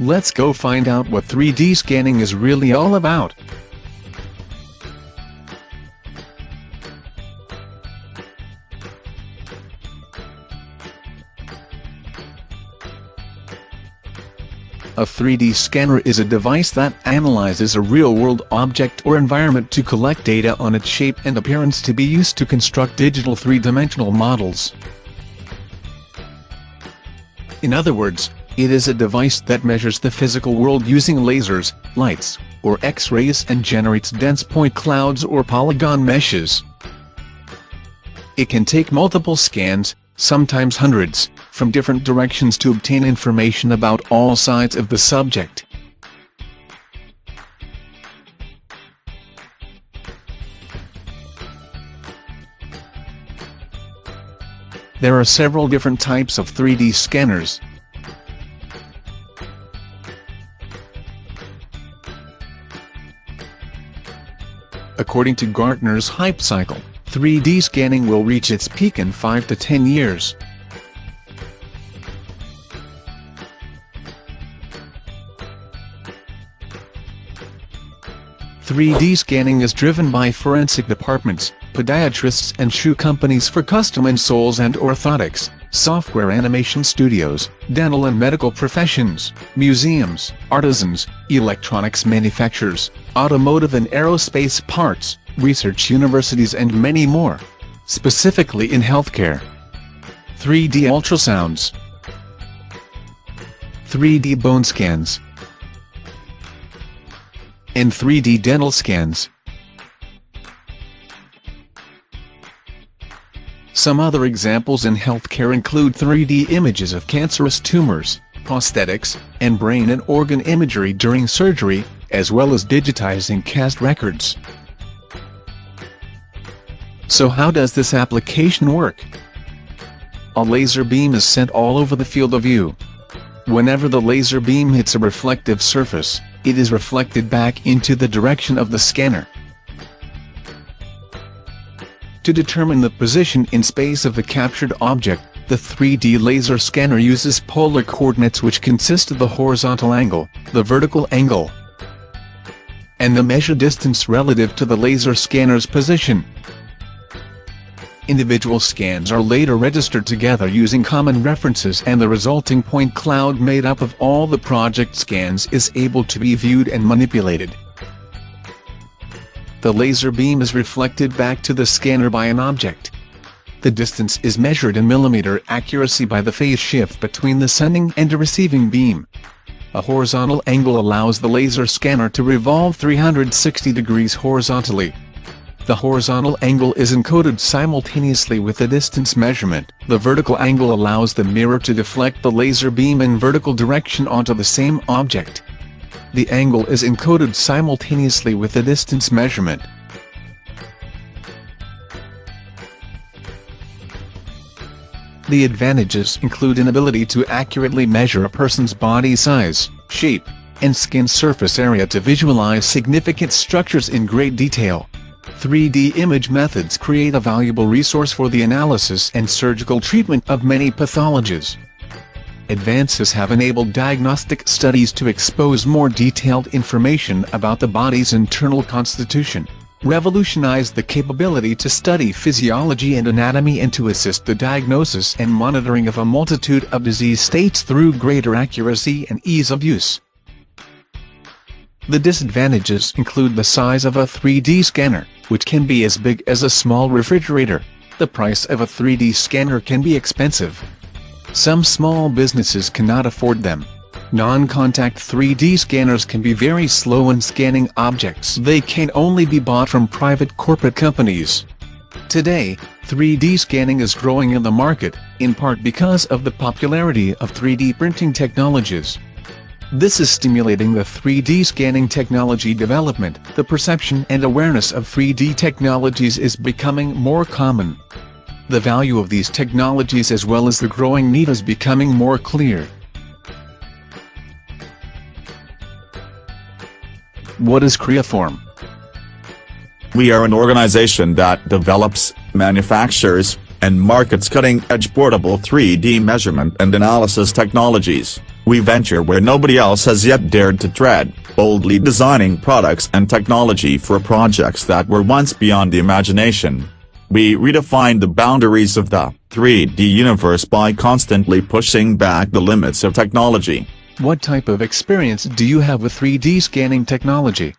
Let's go find out what 3D scanning is really all about. A 3D scanner is a device that analyzes a real-world object or environment to collect data on its shape and appearance to be used to construct digital three-dimensional models. In other words, it is a device that measures the physical world using lasers, lights, or X-rays and generates dense point clouds or polygon meshes. It can take multiple scans, sometimes hundreds, from different directions to obtain information about all sides of the subject. There are several different types of 3D scanners. According to Gartner's Hype Cycle, 3D scanning will reach its peak in 5 to 10 years. "3D scanning is driven by forensic departments, podiatrists and shoe companies for custom insoles and orthotics, software animation studios, dental and medical professions, museums, artisans, electronics manufacturers, automotive and aerospace parts, research universities and many more. Specifically in healthcare. 3D ultrasounds, 3D bone scans, and 3D dental scans. Some other examples in healthcare include 3D images of cancerous tumors, prosthetics, and brain and organ imagery during surgery, as well as digitizing cast records. So how does this application work? A laser beam is sent all over the field of view. Whenever the laser beam hits a reflective surface, it is reflected back into the direction of the scanner. To determine the position in space of the captured object, the 3D laser scanner uses polar coordinates which consist of the horizontal angle, the vertical angle, and the measured distance relative to the laser scanner's position. Individual scans are later registered together using common references, and the resulting point cloud made up of all the project scans is able to be viewed and manipulated. The laser beam is reflected back to the scanner by an object. The distance is measured in millimeter accuracy by the phase shift between the sending and the receiving beam. A horizontal angle allows the laser scanner to revolve 360 degrees horizontally. The horizontal angle is encoded simultaneously with the distance measurement. The vertical angle allows the mirror to deflect the laser beam in vertical direction onto the same object. The angle is encoded simultaneously with the distance measurement. The advantages include an ability to accurately measure a person's body size, shape, and skin surface area to visualize significant structures in great detail. 3D image methods create a valuable resource for the analysis and surgical treatment of many pathologies. Advances have enabled diagnostic studies to expose more detailed information about the body's internal constitution, revolutionized the capability to study physiology and anatomy, and to assist the diagnosis and monitoring of a multitude of disease states through greater accuracy and ease of use. The disadvantages include the size of a 3D scanner, which can be as big as a small refrigerator. The price of a 3D scanner can be expensive. Some small businesses cannot afford them. Non-contact 3D scanners can be very slow in scanning objects. They can only be bought from private corporate companies. Today, 3D scanning is growing in the market, in part because of the popularity of 3D printing technologies. This is stimulating the 3D scanning technology development. The perception and awareness of 3D technologies is becoming more common. The value of these technologies as well as the growing need is becoming more clear. What is Creaform? We are an organization that develops, manufactures, and markets cutting-edge portable 3D measurement and analysis technologies. We venture where nobody else has yet dared to tread, boldly designing products and technology for projects that were once beyond the imagination. We redefine the boundaries of the 3D universe by constantly pushing back the limits of technology. What type of experience do you have with 3D scanning technology?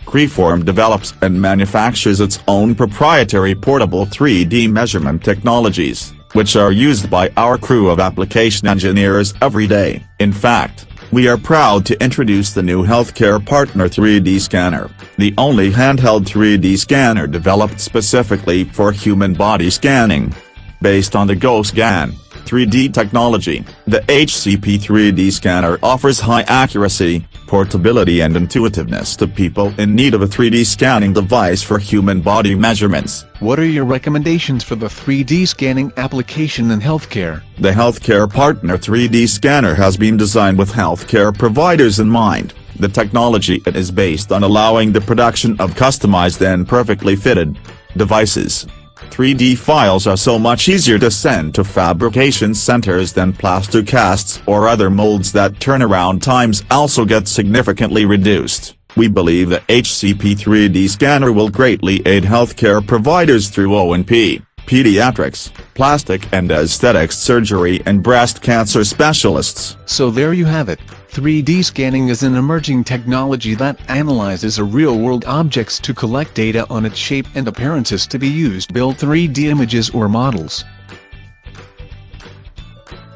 Creeform develops and manufactures its own proprietary portable 3D measurement technologies, which are used by our crew of application engineers every day. In fact, we are proud to introduce the new Healthcare Partner 3D scanner, the only handheld 3D scanner developed specifically for human body scanning. Based on the GoScan 3D technology, the HCP 3D scanner offers high accuracy, portability and intuitiveness to people in need of a 3D scanning device for human body measurements. What are your recommendations for the 3D scanning application in healthcare? The Healthcare Partner 3D scanner has been designed with healthcare providers in mind. The technology is based on allowing the production of customized and perfectly fitted devices. 3D files are so much easier to send to fabrication centers than plaster casts or other molds that turnaround times also get significantly reduced. We believe the HCP 3D scanner will greatly aid healthcare providers through O&P, pediatrics, plastic and aesthetics surgery and breast cancer specialists. So there you have it. 3D scanning is an emerging technology that analyzes real-world objects to collect data on its shape and appearances to be used to build 3D images or models.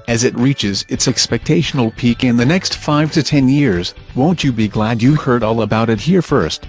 As it reaches its expectational peak in the next 5 to 10 years, won't you be glad you heard all about it here first?